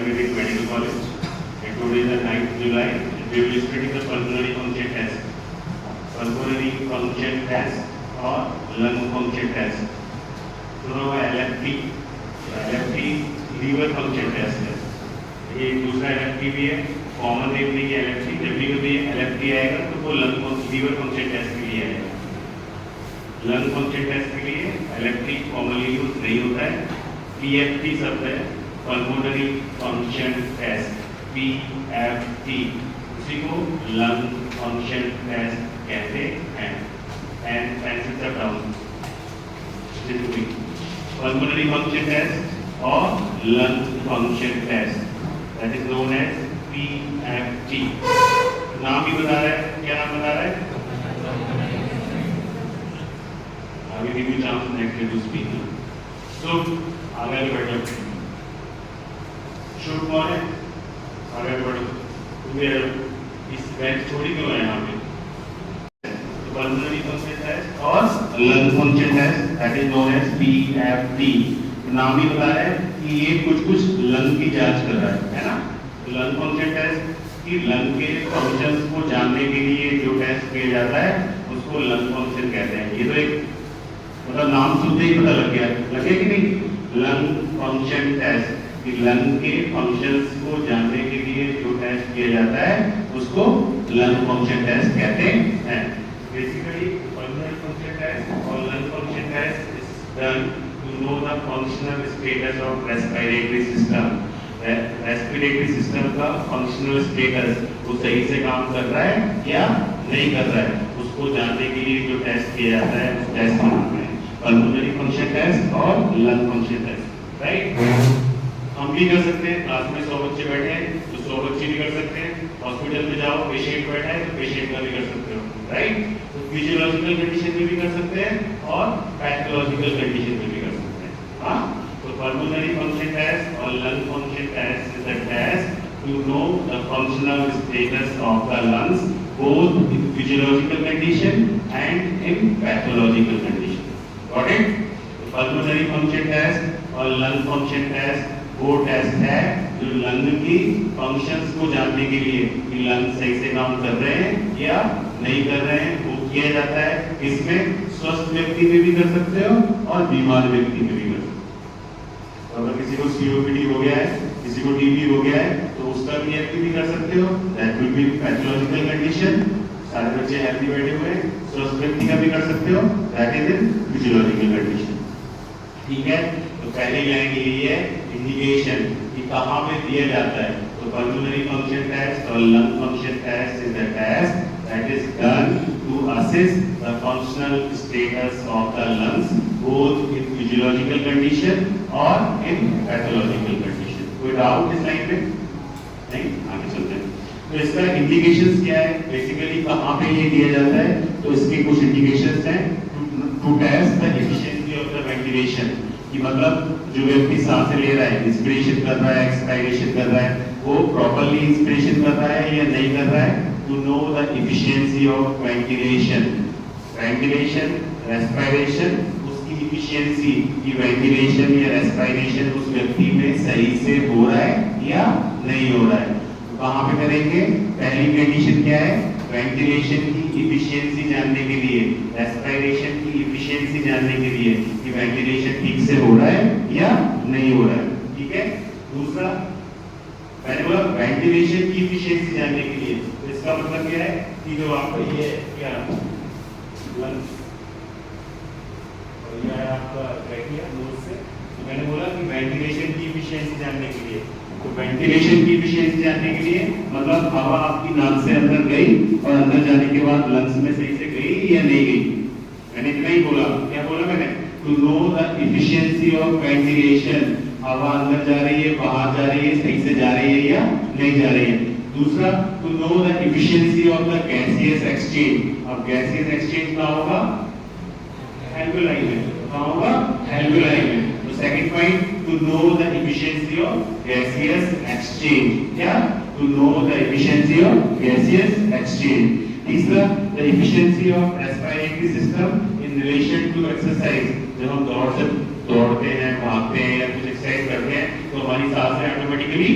Ayurvedic Medical College. And today is the 9th July. We will be studying the pulmonary function test. Pulmonary function test or lung function test. तो LFT, LFT liver function test है. ये दूसरा LFT भी है. Common देखने की LFT, जब भी कभी LFT आएगा तो वो लीवर फंक्शन टेस्ट के लिए आएगा. लंग फंक्शन टेस्ट के लिए LFT कॉमनली यूज नहीं होता है. PFT शब्द है, पल्मोनरी फंक्शन टेस्ट, PFT, उसी को लंग फंक्शन टेस्ट कहते हैं. एंड पेंसिल सब down. Pulmonary function test or lung function test, that is known as PFT. नाम ही बता रहा है. क्या नाम बता रहा है? I will give you chance next to speak. So आगे बढ़ो. शूट कौन है? आगे बढ़ो. तुम्हें इस बेंच छोड़ी क्यों है यहाँ पे? Pulmonary function test or lung function test, that is known as PFT. नाम ही बता रहा है कि ये कुछ लंग की जांच कर रहा है ना. लंग फंक्शन टेस्ट की लंग के फंक्शंस को जानने के लिए जो टेस्ट किया जाता है उसको लंग फंक्शन कहते हैं. ये तो एक मतलब नाम सुनते ही पता लग गया कि नहीं. लंग फंक्शन टेस्ट कि लंग के फंक्शंस को जानने के लिए जो टेस्ट किया जाता है उसको लंग फंक्शन टेस्ट कहते हैं. Basically, pulmonary function test or lung function test is done to know the functional status of respiratory system. Respiratory system का functional status वो सही से काम कर रहा है या नहीं कर रहा है, उसको जानने के लिए जो टेस्ट किया जाता है उस टेस्ट का नाम है pulmonary function test और lung function test. Right? हम भी कर सकते हैं. क्लास में 100 बच्चे बैठे हैं तो 100 बच्चे भी कर सकते हैं. हॉस्पिटल में जाओ, पेशेंट बैठा है तो पेशेंट का भी कर सकते हो. राइट? तो फिजियोलॉजिकल कंडीशन में भी कर सकते हैं और पैथोलॉजिकल कंडीशन में भी कर सकते हैं. हाँ, तो पल्मोनरी फंक्शन टेस्ट और lung function test is the test to know the functional status of the lungs both in physiological condition and in pathological condition. Got it? Pulmonary function test और lung function test वो test है जो lung की functions को जानने के लिए कि लंग सही से काम कर रहे हैं या नहीं कर रहे हैं वो किया जाता है. इसमें स्वस्थ व्यक्ति में भी कर सकते हो और बीमार व्यक्ति में भी कर सकते हो. अगर किसी को COPD हो गया है, किसी को TB हो गया है तो उसका PFT भी कर सकते हो. That will be pathological condition. सारे बच्चे हेल्दी बैठे हुए हैं, स्वस्थ व्यक्ति का भी कर सकते हो. That is in physiological condition. ठीक है? तो पहली लाइन यही है इंडिकेशन कि कहाँ पे दिया जाता है. तो पल्मोनरी फंक्शन टेस्ट और lung function test is the test that is done to assess the functional status of the lungs both in physiological condition or in pathological condition. कोई डाउट इस लाइन में? नहीं? आगे चलते हैं. तो इसका इंडिकेशंस क्या है? बेसिकली कहाँ पे ये दिया जाता है तो इसके कुछ इंडिकेशंस हैं. To test the efficiency of the ventilation कि मतलब जो व्यक्ति सांस ले रहा है, इंस्पिरेशन कर रहा है, एक्सपायरेशन कर रहा है, वो प्रॉपर्ली इंस्पिरेशन कर रहा है या नहीं कर रहा है. To know the efficiency of ventilation, respiration, उसकी efficiency की ventilation या respiration उस व्यक्ति में सही से हो रहा है या नहीं हो रहा है. तो कहाँ पे करेंगे? पहली कंडीशन क्या है? ventilation की efficiency जानने के लिए, respiration की efficiency जानने के लिए कि ventilation ठीक से हो रहा है या नहीं हो रहा है. ठीक है? दूसरा मैंने बोला वेंटिलेशन की एफिशिएंसी जानने के लिए. इसका मतलब क्या है कि जो आपका ये क्या लंग्स और ये है आपका ट्रैकिया नोज से. तो मैंने बोला कि वेंटिलेशन की एफिशिएंसी जानने के लिए. तो वेंटिलेशन की एफिशिएंसी जानने के लिए मतलब हवा आपकी नाक से अंदर गई और अंदर जाने के बाद लंग्स में सही से गई या नहीं गई. मैंने इतना ही बोला. क्या बोला मैंने? To know the efficiency of ventilation. हवा अंदर जा रही है, बाहर जा रही है, सही से जा रही है या नहीं जा रही है. दूसरा to know the efficiency of the gaseous exchange. अब गैसियस एक्सचेंज कहाँ होगा? एल्वेलाई में. कहाँ होगा? एल्वेलाई में. तो second point to know the efficiency of gaseous exchange. क्या? To know the efficiency of gaseous exchange. तीसरा the efficiency of respiratory system in relation to exercise. जब हम दौड़ते हैं, भागते हैं या कुछ एक्सरसाइज करते हैं तो हमारी सांसें ऑटोमेटिकली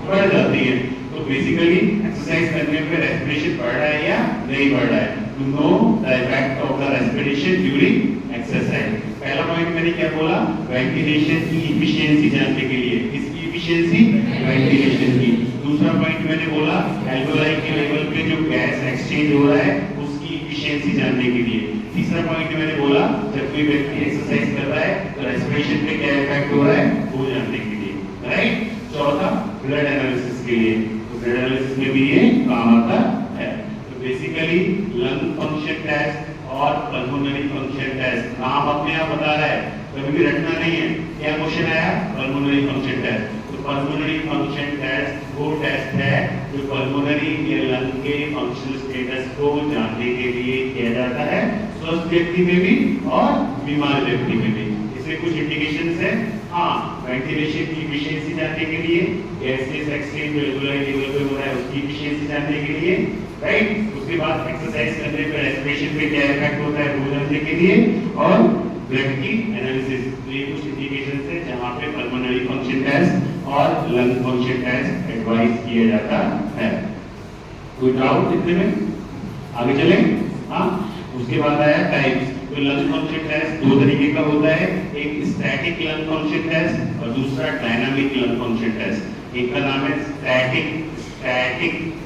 बढ़ जाती है। तो बेसिकली एक्सरसाइज करने पे रेस्पिरेशन बढ़ रहा है या नहीं बढ़ रहा है, to know the effect of the respiration during exercise. पहला पॉइंट मैंने क्या बोला, वेंटिलेशन की इफिशिएंसी जानने के लिए, किसकी इफिशिएंसी, वेंटिलेशन की। दूसरा पॉइंट मैंने बोला एल्वेओलाई के लेवल पे जो गैस एक्सचेंज हो रहा है उसकी इफिशिएंसी जानने के लिए। तीसरा पॉइंट मैंने बोला जब कोई व्यक्ति एक्सरसाइज कर रहा है तो रेस्पिरेशन पे क्या इफेक्ट हो रहा है वो जानने के लिए, राइट। चौथा ब्लड एनालिसिस के लिए, तो ब्लड एनालिसिस में भी ये काम आता है। तो बेसिकली लंग फंक्शन टेस्ट और पल्मोनरी फंक्शन टेस्ट, नाम अपने आप बता रहा है, कभी भी रटना नहीं है। क्या क्वेश्चन आया, पल्मोनरी फंक्शन टेस्ट। तो पल्मोनरी फंक्शन टेस्ट वो टेस्ट है जो पल्मोनरी या लंग के फंक्शनल स्टेटस को जानने के लिए किया जाता है, स्वस्थ व्यक्ति में भी और बीमार व्यक्ति में भी। इसमें कुछ इंडिकेशंस है, हाँ, वेंटिलेशन की इफिशिएंसी जानने के लिए, गैसेस एक्सचेंज एल्वेओलाई लेवल पे हो रहा है उसकी इफिशिएंसी जानने के लिए, राइट। उसके बाद एक्सरसाइज करने पे रेस्पिरेशन पे क्या इफेक्ट होता है वो जानने के लिए, और ब्लड की एनालिसिस। तो ये कुछ इंडिकेशंस है जहाँ पे पल्मोनरी फंक्शन टेस्ट और लंग फंक्शन टेस्ट एडवाइस किया जाता है। कोई डाउट इतने में, आगे चले। हाँ, उसके बाद आया टाइप्स। तो लंग फंक्शन टेस्ट दो तरीके का होता है, एक स्टैटिक लंग फंक्शन टेस्ट और दूसरा डायनामिक लंग फंक्शन टेस्ट। एक का नाम है स्टैटिक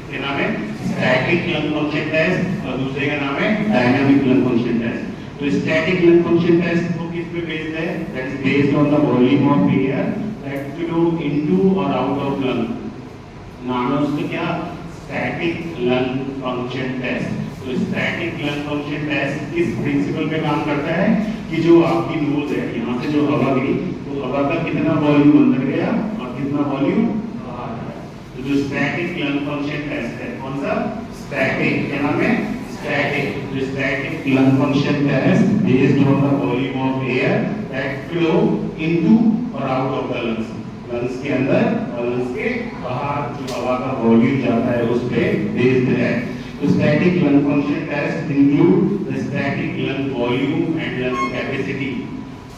क्या नाम है, स्टैटिक लंग फंक्शन टेस्ट, और दूसरे का नाम है डायनामिक लंग फंक्शन टेस्ट। तो स्टैटिक लंग फंक्शन टेस्ट वो किस पे बेस्ड है, that is based on the volume of air that flow into और आउट ऑफ लंग। नाम है उसका क्या, स्टैटिक लंग फंक्शन टेस्ट। तो स्टैटिक लंग फंक्शन टेस्ट किस प्रिंसिपल पे काम करता है कि जो आपकी नोज है, यहाँ से जो हवा गई तो हवा का कितना वॉल्यूम अंदर गया और कितना वॉल्यूम बाहर आया। तो जो स्टैटिक लंग फंक्शन टेस्ट है, कौन सा, स्टैटिक, क्या नाम है, स्टैटिक। जो static lung function test based on the volume of air that flow into और out of the lungs, lungs के अंदर और लंग्स के बाहर जो हवा का वॉल्यूम जाता है उस पे बेस्ड है। तो static lung function test include the static lung volume and lung capacity।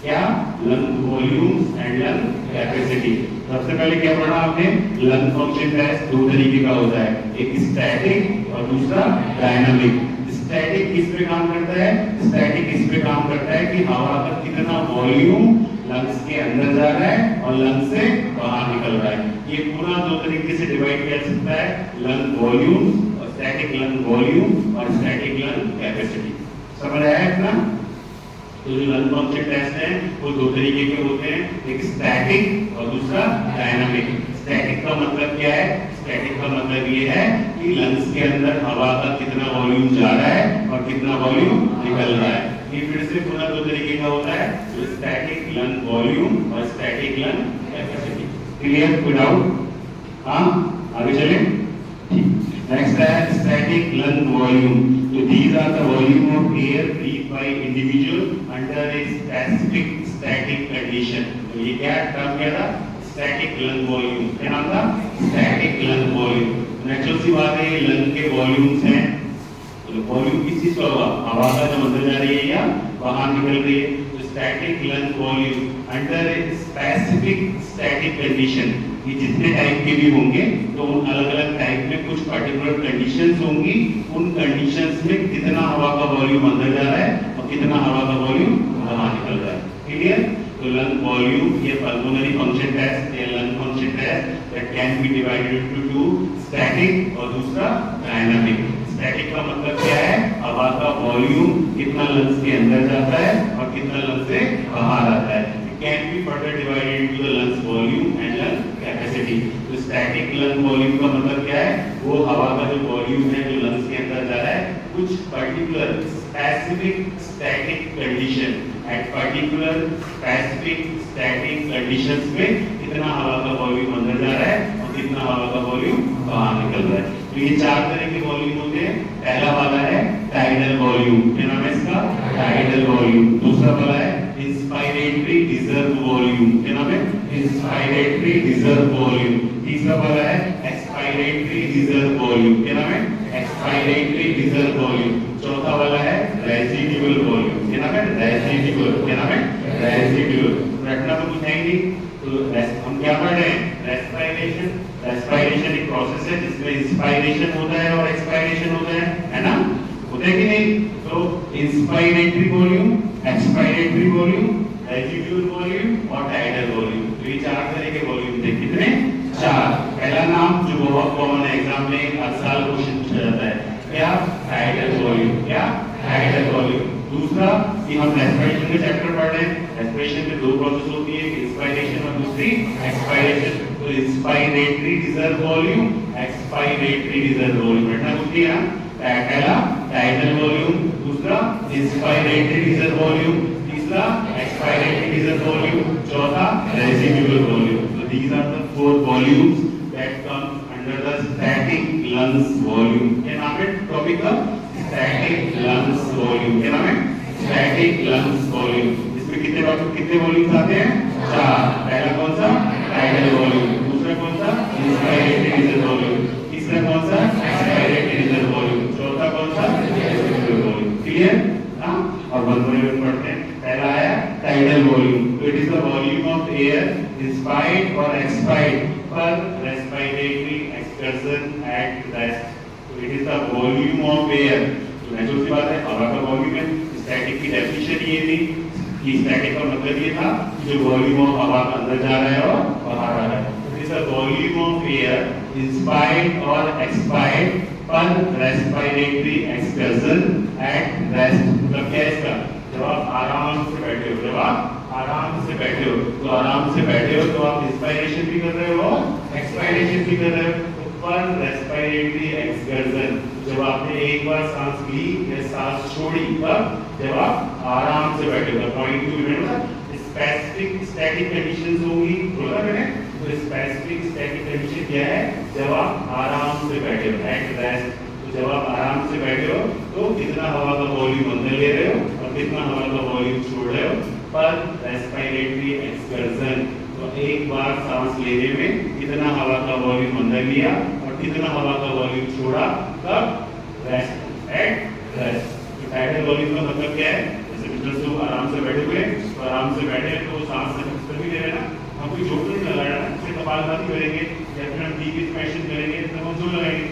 क्या, lung volume and lung capacity। सबसे पहले क्या पढ़ा आपने, लंग फंक्शन टेस्ट दो तरीके का होता है, एक स्टैटिक और दूसरा डायनामिक। स्टैटिक किस पे काम करता है, स्टैटिक इस पे काम करता है कि हवा का कितना वॉल्यूम लंग्स के अंदर जा रहा है और लंग्स से बाहर निकल रहा है। ये पूरा दो तरीके से डिवाइड किया जा सकता है, lung volume, static lung volume और स्टैटिक लंग कैपेसिटी। समझ आया इतना। तो जो लंग फंक्शन टेस्ट है वो दो तरीके के होते हैं, एक स्टैटिक और दूसरा डायनामिक। स्टैटिक का मतलब क्या है, स्टैटिक का मतलब ये है कि लंग्स के अंदर हवा का कितना वॉल्यूम जा रहा है और कितना वॉल्यूम निकल रहा है। ये फिर से पूरा दो तरीके का होता है, तो स्टैटिक लंग वॉल्यूम और स्टैटिक लंग कैपेसिटी। क्लियर, कोई डाउट। हाँ, आगे चलें। Next है static lung volume। So these are the volume of air breathed by individual under a specific static condition। तो ये क्या टर्म क्या था, static lung volume। क्या नाम था, static lung volume। नेचुरल सी बात है, ये लंग के वॉल्यूम्स हैं। तो वॉल्यूम किस चीज का होगा, हवा का जो अंदर जा रही है या बाहर निकल रही है। तो static lung volume under a specific static condition। ये जितने टाइप के भी होंगे तो उन अलग अलग टाइप में कुछ पर्टिकुलर कंडीशंस होंगी, उन कंडीशंस में कितना हवा का वॉल्यूम अंदर जा रहा है और कितना हवा का वॉल्यूम बाहर निकल रहा है। क्लियर। तो लंग वॉल्यूम, ये पल्मोनरी फंक्शन टेस्ट या lung function test that can be divided into two, static और दूसरा डायनामिक। स्टैटिक का मतलब क्या है, हवा का वॉल्यूम कितना लंग्स के अंदर जाता है और कितना लंग्स से बाहर आता है। Can be further divided into the lungs volume and lung capacity। तो static lung volume का मतलब क्या है, वो हवा का जो वॉल्यूम है जो लंग्स के अंदर जा रहा है, कुछ particular specific static condition, at particular specific static conditions में कितना हवा का वॉल्यूम अंदर जा रहा है और कितना हवा का वॉल्यूम बाहर निकल रहा है। तो ये चार तरह के वॉल्यूम होते हैं। पहला वाला है टाइडल वॉल्यूम, क्या नाम है इसका, टाइडल वॉल्यूम। दूसरा वाला है इंस्पायरेटरी रिजर्व वॉल्यूम, क्या नाम है, इंस्पायरेटरी रिजर्व वॉल्यूम। तीसरा वाला है एक्सपायरेटरी रिजर्व वॉल्यूम, क्या नाम है, एक्सपायरेटरी रिजर्व वॉल्यूम। चौथा वाला है रेसिडुअल वॉल्यूम, क्या नाम है, रेसिडुअल, क्या नाम है, रेसिडुअल। रटना तो कुछ है ही नहीं। तो हम क्या पढ़ रहे हैं? रेस्पिरेशन। रेस्पिरेशन एक प्रोसेस है जिसमें इंस्पायरेशन होता है और एक्सपायरेशन होता है ना? होता है कि नहीं? तो inspiratory volume, expiratory volume, residual volume और टाइडल वॉल्यूम। तो ये चार तरह के वॉल्यूम थे। कितने? चार। पहला नाम जो बहुत कॉमन है, एग्जाम में हर साल क्वेश्चन पूछा जाता है, क्या? Tidal volume. क्या? Tidal volume. दूसरा कि हम रेस्पिरेशन के चैप्टर पढ़ रहे हैं। रेस्पिरेशन में दो प्रोसेस होती है, इंस्पायरेशन और दूसरी एक्सपायरेशन। तो inspiratory reserve volume, expiratory reserve volume रटना कुछ नहीं है। पहला टाइडल वॉल्यूम, दूसरा इंस्पायरेटरी रिजर्व वॉल्यूम, तीसरा एक्सपायरेटरी रिजर्व वॉल्यूम, चौथा residual volume. So these are the four volumes that come under the static lungs volume. क्या नाम है टॉपिक का? Static lungs volume. क्या नाम है? Static lungs volume. इसमें कितने वॉल्यूम्स आते हैं? चार। पहला कौन सा? Tidal volume. दूसरा कौन सा? Inspiratory reserve volume. तीसरा कौन सा? Expiratory reserve volume. चौथा कौन सा? Residual volume. क्लियर? हाँ, और वन बाय वन पढ़ते हैं। पहला आया टाइडल वॉल्यूम। तो it is the volume of air inspired और एक्सपायर्ड पर रेस्पिरेटरी एक्सकर्शन एट रेस्ट। तो it is the volume of air. तो नेचुरल सी बात है, हवा का वॉल्यूम है। स्टैटिक की डेफिनेशन ये थी कि स्टैटिक का मतलब ये था कि जो वॉल्यूम ऑफ हवा अंदर जा रहा है और बाहर आ रहा है। तो it is the volume of air inspired और एक्सपायर्ड पर रेस्पिरेटरी एक्सकर्शन एट रेस्ट। मतलब क्या है इसका? जब आप आराम से बैठे हो, जब आप आराम से बैठे हो, तो आराम से बैठे हो तो आप इंस्पायरेशन भी कर रहे हो, एक्सपायरेशन भी कर रहे हो। तो पर रेस्पिरेटरी एक्सकर्शन, जब आपने एक बार सांस ली या सांस छोड़ी, तब जब आप आराम से बैठे हो। Point two remember, specific static conditions होंगी, बोला मैंने। तो स्पेसिफिक स्टैटिक कंडीशन क्या है? जब आप आराम से बैठे हो, एट रेस्ट। तो जब आप आराम से बैठे हो तो कितना हवा का वॉल्यूम अंदर ले रहे हो और कितना हवा का वॉल्यूम छोड़ रहे हो, पर रेस्पिरेटरी एक्सकर्शन। तो एक बार सांस लेने में कितना हवा का वॉल्यूम अंदर लिया और कितना हवा का वॉल्यूम छोड़ा, तब रेस्ट, एट रेस्ट। तो टाइडल वॉल्यूम का मतलब क्या है? जैसे बिजनेस लोग आराम से बैठे हुए, तो आराम से बैठे तो सांस से कर भी ले रहे ना, हम कोई जोर नहीं लगा रहे ना, जैसे कपालभाति करेंगे या फिर हम डीप इंस्पिरेशन करेंगे तो हम जोर लगाएंगे,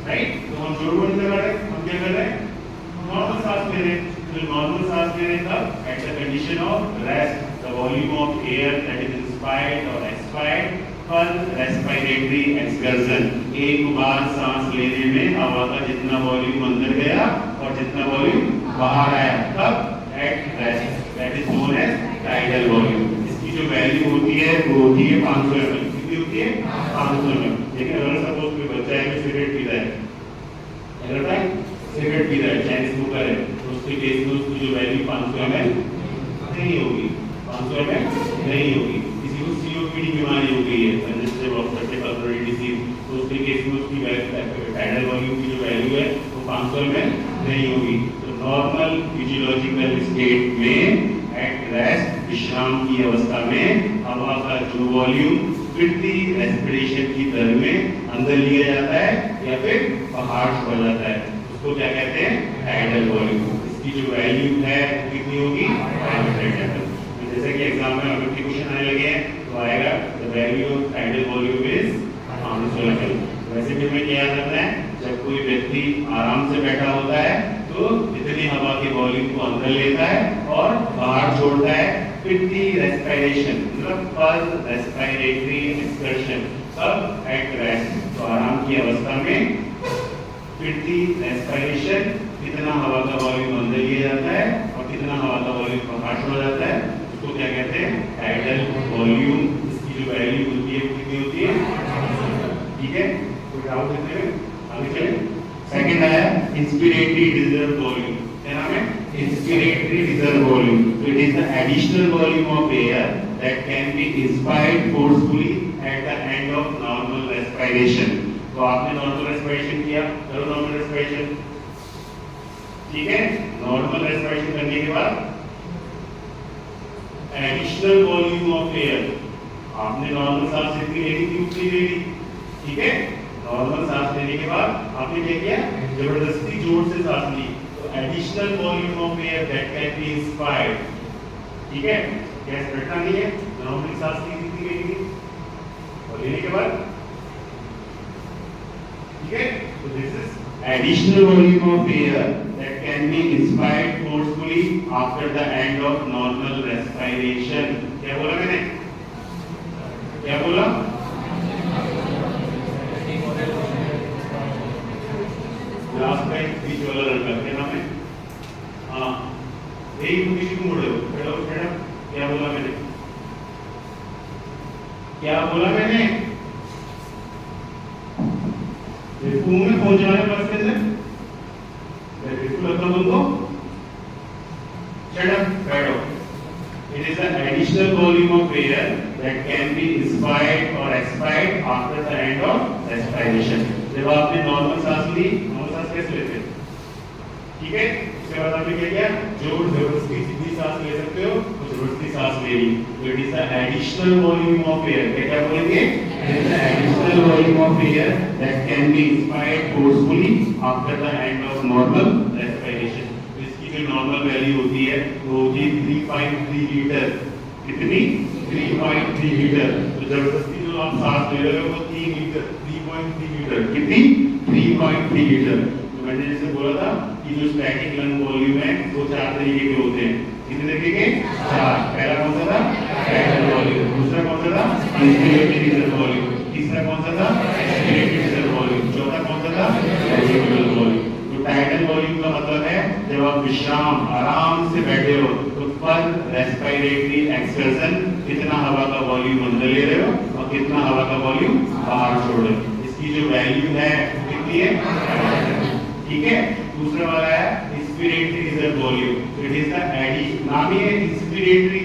राइट? तो हम जोर नहीं लगा रहे, हम क्या कर रहे हैं? नॉर्मल सांस ले रहे हैं। तो नॉर्मल सांस ले रहे हैं तब at the condition of rest, the volume of air that is inspired और एक्सपायर्ड पर रेस्पिरेटरी एक्सकर्शन। एक बार सांस लेने में हवा का जितना वॉल्यूम अंदर गया और जितना वॉल्यूम बाहर आया, तब at rest, that is known as tidal volume. इसकी जो वैल्यू होती है वो होती है 500 ml। कितनी होती है? 500 ml। लेकिन अगर सपोज कोई बच्चा है सिगरेट पीता है, अगर सिगरेट पीता है, चैन स्मोकर है, तो उसके केस में उसकी जो वैल्यू 500 ml नहीं होगी, 500 ml नहीं होगी। किसी को सीओपीडी बीमारी हो गई है, कंजेस्टिव ऑब्स्ट्रक्टिव पल्मोनरी डिजीज, तो उसके केस में उसकी टाइडल वॉल्यूम की जो वैल्यू है वो 500 ml नहीं होगी। तो नॉर्मल फिजियोलॉजिकल स्टेट में एट रेस्ट, विश्राम की अवस्था में हवा का जो वॉल्यूम फिरती रेस्पिरेशन की दर में अंदर लिया जाता है या फिर बाहर छोड़ा जाता है, उसको क्या कहते हैं? Tidal volume. इसकी जो वैल्यू है कितनी होगी? 500 ml। जैसे कि एग्जाम में अगर क्वेश्चन आने लगे हैं तो आएगा the value of tidal volume is 500 ml। वैसे भी हमें क्या याद रखना है? जब कोई व्यक्ति आराम से बैठा होता है तो जितनी हवा के वॉल्यूम को अंदर लेता है और बाहर छोड़ता है, फिरती रेस्पिरेशन मतलब पर रेस्पिरेटरी एक्सकर्शन, सब एट रेस्ट। तो आराम की अवस्था में फिरती रेस्पिरेशन, कितना हवा का वॉल्यूम अंदर लिया जाता है और कितना हवा का वॉल्यूम बाहर छोड़ा जाता है, उसको क्या कहते हैं? Tidal volume. इसकी जो वैल्यू होती है कितनी होती है? ठीक है, कोई डाउट इसमें? आगे चलें। सेकंड आया इंस्पिरेटरी रिजर्व वॉल्यूम। क्या नाम है? Inspiratory reserve volume. तो it is the additional volume of air that can be inspired forcefully at the end of normal respiration. तो आपने नॉर्मल रेस्पिरेशन किया, करो नॉर्मल रेस्पिरेशन, ठीक है? नॉर्मल रेस्पिरेशन करने के बाद एडिशनल वॉल्यूम ऑफ एयर, आपने नॉर्मल सांस जितनी लेनी थी उतनी ले ली, ठीक है? नॉर्मल सांस लेने के बाद आपने क्या किया? जबरदस्ती जोर से सांस ली, तो additional volume of air that can be inspired, ठीक है? गैस बैठना नहीं है, नॉर्मली सांस ली गई और लेने के बाद ठीक है। तो this is additional volume of air that can be inspired forcefully after the end of normal respiration. क्या बोला मैंने, क्या बोला? लास्ट में बीच वाला लड़का क्या नाम है? हाँ, यही किसी को मुड़े हो मैडम, क्या बोला मैंने, क्या बोला मैंने? मुंह में पहुंच जाने बस कैसे? बिल्कुल लगता तुमको? Shut up, बैठो। It is an additional volume of air that can be inspired or expired after the end of respiration. जब आपने नॉर्मल सांस ली, नॉर्मल सांस कैसे लेते हैं? ठीक है, इसके बाद आपने क्या किया? जोर जबरदस्ती सीधी सांस ले सकते हो, तो जबरदस्ती सांस ले ली। तो it is the additional volume of air. क्या बोलेंगे? It is the additional volume of air that can be inspired forcefully after the end of normal respiration. इसकी जो नॉर्मल वैल्यू होती है वो होती है 3.3 लीटर। कितनी? 3.3 लीटर। तो जबरदस्ती जो आप सांस ले रहे हो वो 3 लीटर, 3.3 लीटर। कितनी? 3.3 लीटर। तो मैंने जैसे बोला था कि जो स्टैटिक लंग वॉल्यूम है वो 4 तरीके के होते हैं। कितने तरीके के? 4। पहला कौन सा था? Title volume. दूसरा कौन सा था? Inspiratory reserve volume. तीसरा कौन सा था? Expiratory reserve volume. चौथा कौन सा था? Residual volume. तो टाइटल वॉल्यूम का मतलब है जब आप विश्राम आराम से बैठे हो तो पर रेस्पिरेटरी एक्सर्शन कितना हवा का वॉल्यूम अंदर ले रहे हो और कितना हवा का वॉल्यूम बाहर छोड़ रहे हो। इसकी जो वैल्यू है कितनी है? ठीक है। दूसरा वाला है inspiratory reserve volume. It is the नाम ही है इंस्पिरेटरी।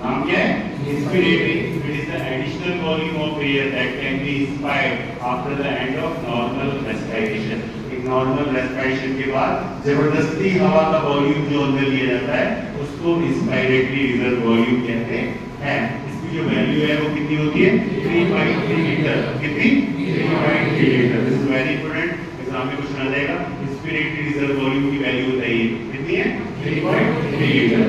नाम क्या है? Inspiratory. It is the additional volume of air that can be inspired after the end of normal respiration. एक नॉर्मल रेस्पिरेशन के बाद जबरदस्ती हवा का वॉल्यूम जो अंदर लिया जाता है उसको इंस्पिरेटरी रिजर्व वॉल्यूम कहते हैं। इसकी जो वैल्यू है वो कितनी होती है? 3.3 लीटर। कितनी? 3.3 litre. This is very important, exam में क्वेश्चन आ जाएगा। इंस्पिरेटरी रिजर्व वॉल्यूम की वैल्यू बताइए, कितनी है? 3.3 litre.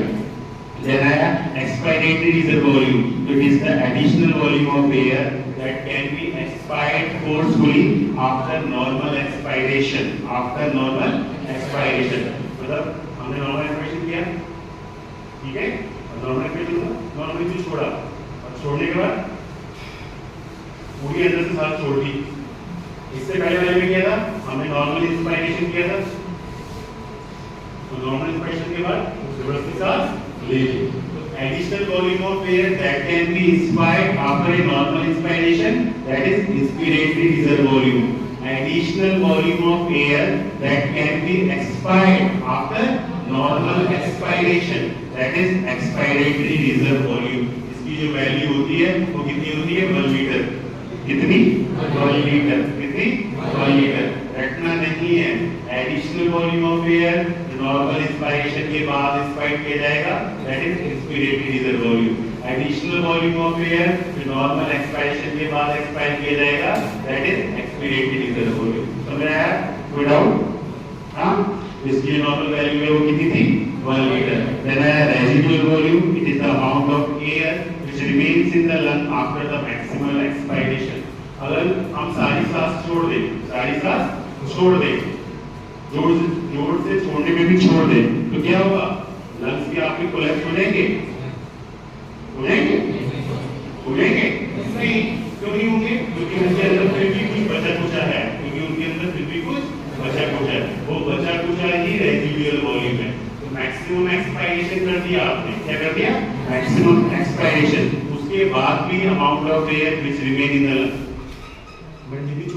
Then I have expiratory reserve volume. So it is the additional volume of air that can be expired forcefully after normal expiration. After normal expiration. मतलब हमने normal expiration किया, ठीक है? normal expiration normally चीज छोड़ा और छोड़ने के बाद पूरी अंदर से सांस छोड़ दी। इससे पहले वाले में क्या था? हमने नॉर्मल इंस्पायरेशन किया था। तो नॉर्मल इंस्पायरेशन के बाद जबरदस्ती सांस additional volume of air that can be inspired after a normal inspiration, that is inspiratory reserve volume. Additional volume of air that can be expired after normal expiration, that is expiratory reserve volume. इसकी जो value होती है वो कितनी होती है? 1 litre. कितनी? 1 litre. कितनी? 1 लीटर। रटना नहीं है। Additional volume of air normal inspiration के बाद इंस्पायर किया जाएगा, that is inspiratory reserve volume. Additional volume of air जो नॉर्मल एक्सपायरेशन के बाद एक्सपायर किया जाएगा, that is expiratory reserve volume. समझ आया? कोई डाउट? हाँ, इसकी नॉर्मल वैल्यू है वो कितनी थी? 1 लीटर। देन आया residual volume. It is the amount of air which remains in the lung after the maximal expiration. अगर हम सारी सांस छोड़ दें, सारी सांस छोड़ दें, जोर से छोड़ने में भी छोड़ दे तो क्या होगा? लंग्स भी आपके कोलैप्स हो जाएंगे? नहीं। क्यों नहीं होंगे? क्योंकि उनके अंदर फिर भी कुछ बचा कुचा है। वो बचा कुचा ही रेसिडुअल वॉल्यूम है। तो मैक्सिमम एक्सपायरेशन कर दिया आपने। क्या कर दिया? Maximum expiration. उसके बाद भी amount of air which remain in the lung, मैंने भी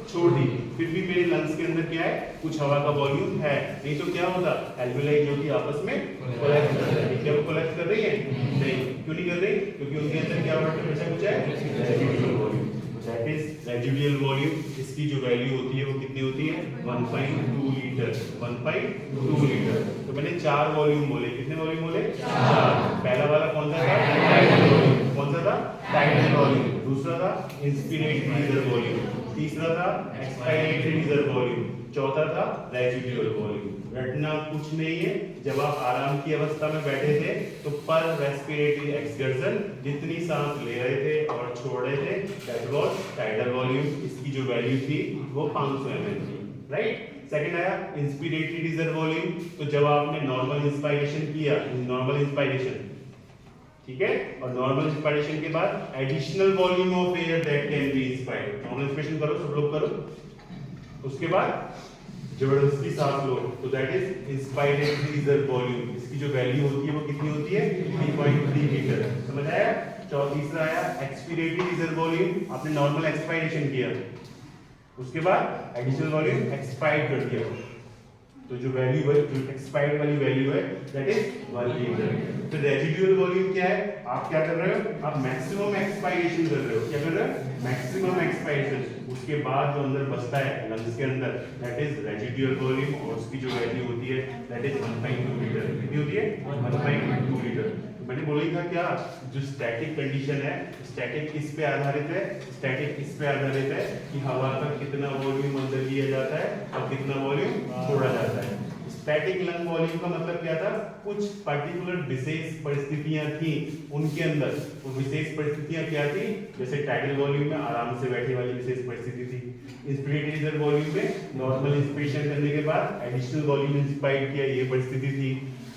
छोड़ दी, फिर भी मेरे लंग्स के अंदर क्या है? कुछ हवा का वॉल्यूम है। नहीं तो क्या होता? एल्वेलाई जो कि आपस में कोलैप्स कर रही है। क्या वो कोलैप्स कर रही है? नहीं। क्यों नहीं कर रही? क्योंकि उनके अंदर क्या बचा कुछ है? Residual volume. That is residual volume. इसकी जो वैल्यू होती है वो कितनी होती है? 1.2 लीटर। 1.2 लीटर। तो मैंने 4 वॉल्यूम बोले। कितने वॉल्यूम बोले? 4। पहला वाला कौन सा था? Title volume. कौन सा था? Title volume. दूसरा था इंस्पिरेटरी रिजर्व वॉल्यूम। तीसरा था एक्सपायरेटरी रिजर्व वॉल्यूम। चौथा था रेसिडुअल वॉल्यूम। रटना कुछ नहीं है। जब आप आराम की अवस्था में बैठे थे तो पर रेस्पिरेटरी एक्सर्शन जितनी सांस ले रहे थे और छोड़ रहे थे दैट वाज टाइडल वॉल्यूम। इसकी जो वैल्यू थी वो 500 ml थी, राइट। सेकंड आया इंस्पिरेटरी रिजर्व वॉल्यूम। तो जब आपने नॉर्मल इंस्पायरेशन किया, नॉर्मल इंस्पायरेशन, ठीक है, और नॉर्मल इंस्पायरेशन के बाद additional volume of air that can be inspired. Normal inspiration करो, सब लोग करो। उसके बाद जबरदस्ती सांस लो तो that is inspiratory reserve volume. इसकी जो वैल्यू होती है वो कितनी होती है? 3.3 लीटर। समझ आया? तीसरा आया एक्सपिरेटरी रिजर्व वॉल्यूम। आपने नॉर्मल एक्सपायरेशन किया, उसके बाद एडिशनल वॉल्यूम एक्सपायर्ड कर दिया, तो जो वैल्यू है, जो एक्सपायर्ड वाली वैल्यू है दैट इज 1 लीटर। तो रेजिडुअल वॉल्यूम क्या है? आप क्या कर रहे हो? आप मैक्सिमम एक्सपायरेशन कर रहे हो। क्या कर रहे हो? Maximum expiration. उसके बाद जो अंदर बचता है लंग्स के अंदर दैट इज रेजिडुअल वॉल्यूम, और उसकी जो वैल्यू होती है दैट इज 1.2 लीटर। कितनी होती है? 1.2 लीटर। तो मैंने बोला था क्या, जो स्टैटिक कंडीशन है, स्टैटिक किस पे आधारित है? स्टैटिक इस पे आधारित है कि हवा का कितना वॉल्यूम अंदर लिया जाता है और कितना वॉल्यूम छोड़ा जाता है। स्टैटिक लंग वॉल्यूम का मतलब क्या था? कुछ पर्टिकुलर विशेष परिस्थितियां थी उनके अंदर। वो विशेष परिस्थितियां क्या थी? जैसे टाइडल वॉल्यूम में आराम से बैठने वाली विशेष परिस्थिति थी। इंस्पिरेटरी रिजर्व वॉल्यूम में नॉर्मल इंस्पिरेशन करने के बाद एडिशनल वॉल्यूम इंस्पायर किया, ये परिस्थिति थी।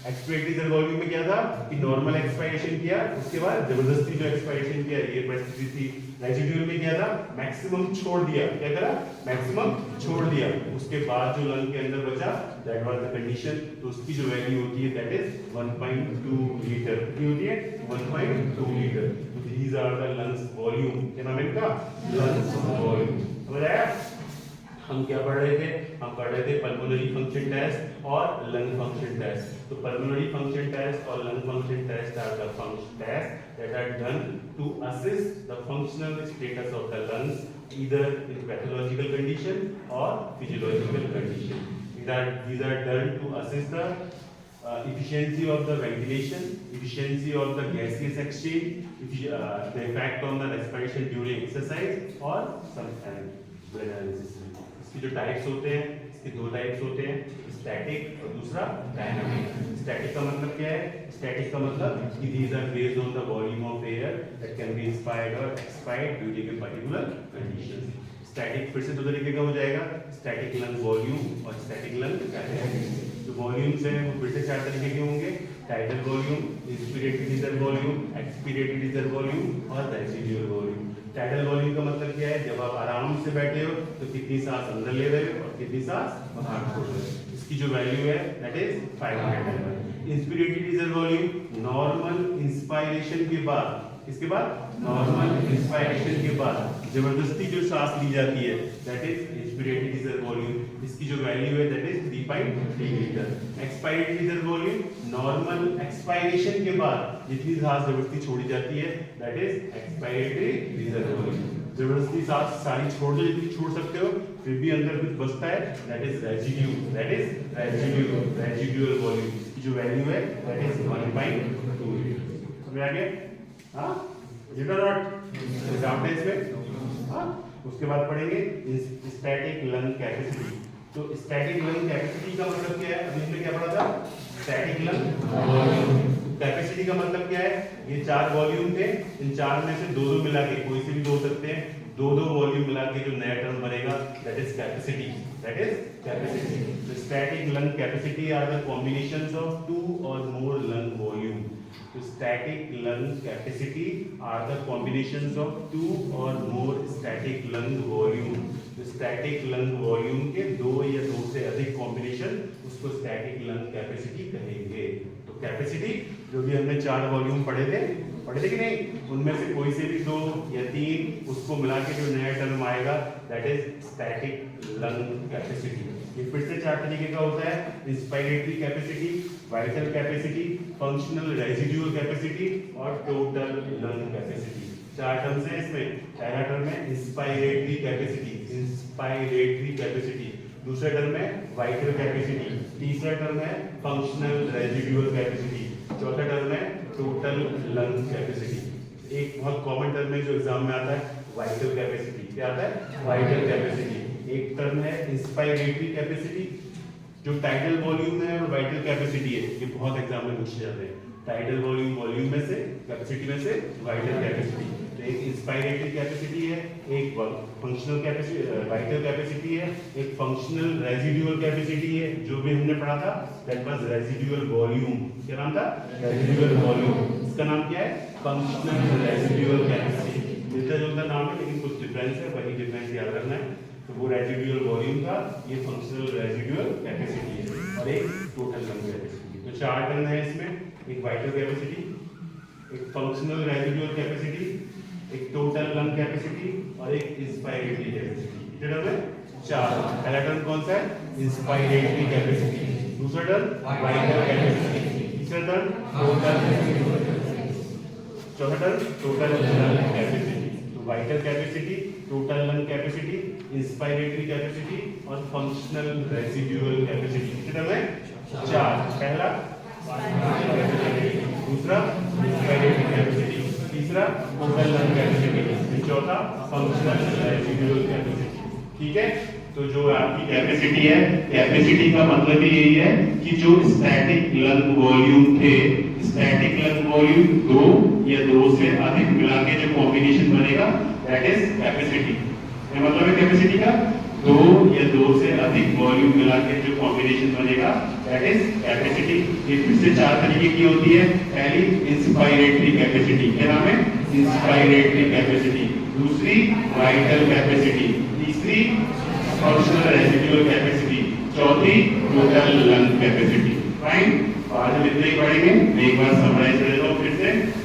एक्सपिरेटरी रिजर्व वॉल्यूम में क्या था कि नॉर्मल एक्सपायरेशन किया, उसके बाद जबरदस्ती जो एक्सपायरेशन किया, ये परिस्थिति थी। रेजिडुअल में क्या था? मैक्सिमम छोड़ दिया। क्या करा? मैक्सिमम छोड़ दिया, उसके बाद जो लंग के अंदर बचा दैट वाज द कंडीशन। तो उसकी जो वैल्यू होती है दैट इज 1.2 लीटर। कितनी होती है? 1.2 लीटर। तो these are the lungs volume. क्या नाम है इनका? Lungs volume. समझ आया? हम क्या पढ़ रहे थे? हम पढ़ रहे थे पल्मोनरी फंक्शन टेस्ट और लंग फंक्शन टेस्ट। तो पल्मोनरी फंक्शन टेस्ट और lung function test are the function test that are done to assist the functional status of the lungs either in pathological condition or physiological condition. These are done to assist the efficiency of the ventilation, efficiency of the gaseous exchange, the effect on the respiration during exercise or some blood analysis. इसकी जो types होते हैं, इसके दो types होते हैं, static और दूसरा डायनामिक। स्टैटिक का मतलब क्या है? स्टैटिक का मतलब कि these are based on the volume of air that can be inspired or expired during a particular condition. Static फिर से दो तरीके का हो जाएगा, स्टैटिक लंग वॉल्यूम और स्टैटिक लंग डायनामिक। जो वॉल्यूम्स हैं वो फिर से चार तरीके के होंगे, tidal volume, inspiratory reserve volume, expiratory reserve volume और रेजिडुअल वॉल्यूम। टाइडल वॉल्यूम का मतलब क्या है? जब आप आराम से बैठे हो तो कितनी सांस अंदर ले रहे हो और कितनी सांस बाहर छोड़ रहे हो। इसकी जो वैल्यू है that is 500 ml। Inspiratory reserve volume normal inspiration के बाद, इसके बाद नॉर्मल इंस्पायरेशन के बाद जबरदस्ती जो सांस ली जाती है that is inspiratory reserve volume. इसकी जो वैल्यू है that is 3.3 litre. Expiratory reserve volume normal expiration के बाद जितनी सांस जबरदस्ती छोड़ी जाती है that is expiratory reserve volume. जबरदस्ती सांस सारी छोड़ दो जितनी छोड़ सकते हो, फिर भी अंदर कुछ बचता है that is residue, that is residual volume. इसकी जो वैल्यू है दैट इज 1.2 लीटर। समझ आ गया? हाँ, डाउट है इसमें? हाँ, उसके बाद पढ़ेंगे स्टैटिक लंग कैपेसिटी। तो स्टैटिक लंग कैपेसिटी का मतलब क्या है? अभी हमने क्या पढ़ा था? Static lung volume. कैपेसिटी का मतलब क्या है? ये चार वॉल्यूम थे, इन चार में से दो दो मिला के, कोई से भी दो सकते हैं, दो दो वॉल्यूम मिला के जो नया टर्म बनेगा that is capacity, that is capacity. तो static lung capacity are the combinations of two और मोर लंग वॉल्यूम। तो static lung capacity are the combinations of two और मोर स्टैटिक लंग वॉल्यूम। तो स्टैटिक लंग वॉल्यूम के दो या दो से अधिक कॉम्बिनेशन उसको स्टैटिक लंग कैपेसिटी कहेंगे। तो कैपेसिटी जो भी हमने चार वॉल्यूम पढ़े थे कि नहीं, उनमें से कोई से भी दो या तीन उसको मिला के जो नया टर्म आएगा that is static lung capacity. ये फिर से चार तरीके का होता है, inspiratory capacity, vital capacity, functional residual capacity और टोटल लंग कैपेसिटी। चार टर्म्स हैं इसमें। पहला टर्म है इंस्पायरेटरी कैपेसिटी, इंस्पायरेटरी कैपेसिटी। दूसरा टर्म है वाइटल कैपेसिटी। तीसरा टर्म है फंक्शनल रेजिडुअल कैपेसिटी। चौथा टर्म है टोटल लंग कैपेसिटी। एक बहुत कॉमन टर्म है जो एग्जाम में आता है, वाइटल कैपेसिटी। क्या आता है? Vital capacity. एक टर्म है इंस्पायरेटरी कैपेसिटी, जो टाइडल वॉल्यूम है और वाइटल कैपेसिटी है, ये बहुत एग्जाम में पूछे जाते हैं। टाइडल वॉल्यूम में से, कैपेसिटी में से वाइटल कैपेसिटी। तो एक इंस्पायरेटरी कैपेसिटी है, एक फंक्शनल कैपेसिटी, वाइटल कैपेसिटी है, एक फंक्शनल रेजिडुअल कैपेसिटी है, जो भी हमने पढ़ा था दैट वाज रेजिडुअल वॉल्यूम। क्या नाम था? Residual volume. इसका नाम क्या है? Functional residual capacity. मिलता जुलता नाम है लेकिन कुछ डिफरेंस है, वही डिफरेंस याद रखना है। तो वो रेजिडुअल वॉल्यूम था, ये फंक्शनल रेजिडुअल कैपेसिटी है, और एक टोटल लंग कैपेसिटी। तो चार टर्म है इसमें, एक वाइटल कैपेसिटी, एक फंक्शनल रेजिडुअल कैपेसिटी, एक टोटल लंग कैपेसिटी और एक इंस्पायरेटरी कैपेसिटी। कितने टर्म है? चार। पहला टर्म कौन सा है? Inspiratory capacity. दूसरा टर्म वाइटल कैपेसिटी। तीसरा टर्म टोटल। चौथा टर्म टोटल लंग कैपेसिटी। तो vital capacity, total lung capacity, inspiratory capacity और फंक्शनल रेजिडुअल कैपेसिटी। कितने टर्म है? चार। पहला दूसरा इंस्पायरेटरी कैपेसिटी, तीसरा टोटल लंग कैपेसिटी, चौथा फंक्शनल रेजिडुअल कैपेसिटी। ठीक है। तो जो आपकी कैपेसिटी है, कैपेसिटी का मतलब ही यही है कि जो स्टैटिक लंग वॉल्यूम थे, स्टैटिक लंग वॉल्यूम दो या दो से अधिक मिला के जो कॉम्बिनेशन बनेगा दैट इज कैपेसिटी। क्या मतलब है कैपेसिटी का? दो या दो से अधिक वॉल्यूम मिला के जो कॉम्बिनेशन बनेगा दैट इज कैपेसिटी। ये फिर से चार तरीके की होती है। पहली इंस्पायरेटरी कैपेसिटी, क्या नाम है? Inspiratory capacity. दूसरी वाइटल कैपेसिटी, तीसरी फंक्शनल रेजिडुअल कैपेसिटी, चौथी टोटल लंग कैपेसिटी। फाइन। आज हम इतना ही पढ़ेंगे। मैं एक बार समराइज कर देता हूं फिर से।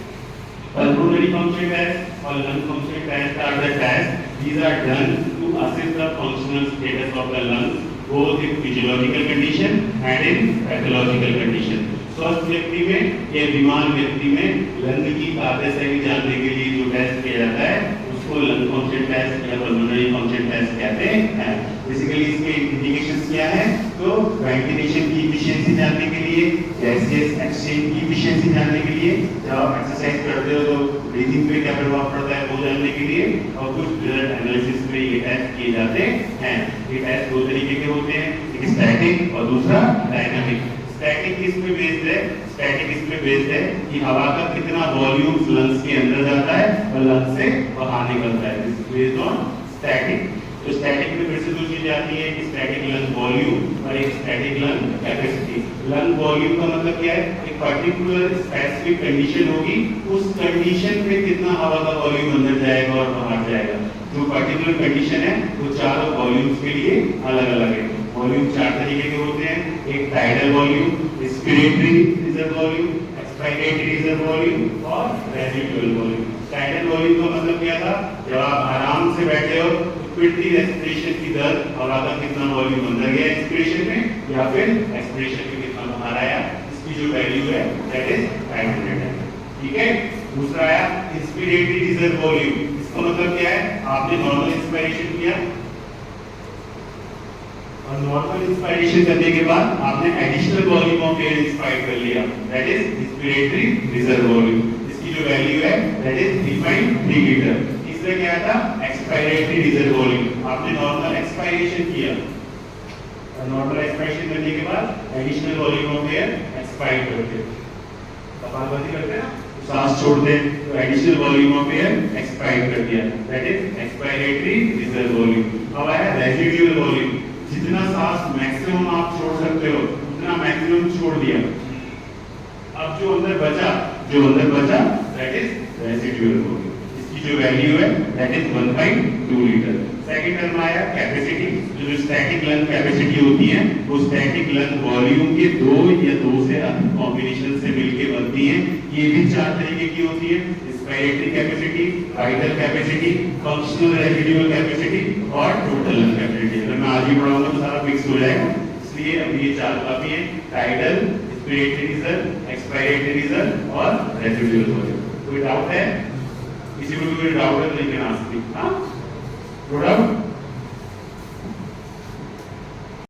Pulmonary function test or lung function test are the tests. These are done to assess the functional status of the lungs, both in physiological condition and in pathological condition. स्वस्थ व्यक्ति में या बीमार व्यक्ति में लंग की कार्यशैली जानने के लिए जो टेस्ट किया जाता है उसको लंग फंक्शन टेस्ट या पल्मोनरी फंक्शन टेस्ट कहते हैं। बेसिकली इसके इंडिकेशंस क्या है? तो वेंटिलेशन की एफिशिएंसी जानने के लिए, गैसियस एक्सचेंज की एफिशिएंसी जानने के लिए, जब आप एक्सरसाइज करते हो तो ब्रीथिंग पे क्या प्रभाव पड़ता है वो जानने के लिए, और कुछ ब्लड एनालिसिस में ये टेस्ट किए जाते हैं। ये टेस्ट दो तरीके के होते हैं, एक स्टैटिक और दूसरा डायनामिक। स्टैटिक किस पे बेस्ड है? स्टैटिक इस पे बेस्ड है कि हवा का कितना वॉल्यूम लंग्स के अंदर जाता है और लंग्स से बाहर निकलता है। Based on static. तो स्टैटिक में फिर से दो चीजें आती है, एक स्टैटिक लंग वॉल्यूम और एक static lung capacity. Lung volume का मतलब क्या है? एक पर्टिकुलर स्पेसिफिक कंडीशन होगी, उस कंडीशन में कितना हवा का वॉल्यूम अंदर जाएगा और बाहर जाएगा। जो पर्टिकुलर कंडीशन है वो चारों वॉल्यूम्स के लिए अलग अलग है। वॉल्यूम चार तरीके के होते हैं, एक tidal volume, respiratory reserve volume, expiratory reserve volume और रेजिडुअल वॉल्यूम। टाइडल वॉल्यूम का मतलब क्या था? जब आप आराम से बैठे हो तो फिरती रेस्पिरेशन की दर, हवा का कितना वॉल्यूम अंदर गया एक्सपिरेशन में या फिर एक्सपिरेशन में कितना बाहर आया, इसकी जो वैल्यू है दैट इज टाइम रिलेटेड। ठीक है। दूसरा आया इंस्पिरेटरी रिजर्व वॉल्यूम। इसका मतलब क्या है? आपने नॉर्मल इंस्पिरेशन किया और नॉर्मल इंस्पायरेशन करने के बाद आपने additional volume of air inspire कर लिया, that is inspiratory reserve volume. इसकी जो वैल्यू है दैट इज 3.3 लीटर। तीसरा क्या था? Expiratory reserve volume. आपने नॉर्मल एक्सपायरेशन किया और नॉर्मल एक्सपायरेशन करने के बाद additional volume of air expire करते हैं, कपालभाति करते हैं, सांस छोड़ते हैं, तो additional volume of air expire कर दिया, that is expiratory reserve volume. अब आया रेजिडुअल वॉल्यूम। जितना सांस मैक्सिमम आप छोड़ सकते हो उतना मैक्सिमम छोड़ दिया। अब जो अंदर बचा दैट इज रेजिडुअल वॉल्यूम। इसकी जो वैल्यू है that is 1.2 litre. Second term आया कैपेसिटी। जो स्टैटिक लंग कैपेसिटी होती है वो स्टैटिक लंग वॉल्यूम के दो या दो से अधिक कॉम्बिनेशन से मिलकर बनती है। ये भी चार तरीके की होती है, inspiratory capacity, vital capacity, functional residual capacity और टोटल लंग कैपेसिटी। अगर मैं आज ही पढ़ाऊंगा तो सारा मिक्स हो जाएगा, इसलिए अब ये चार काफी है, tidal, inspiratory reserve, expiratory reserve और रेजिडुअल वॉल्यूम। कोई डाउट है? किसी को भी कोई डाउट है तो लेकिन आस्क मी। हां, कोई डाउट?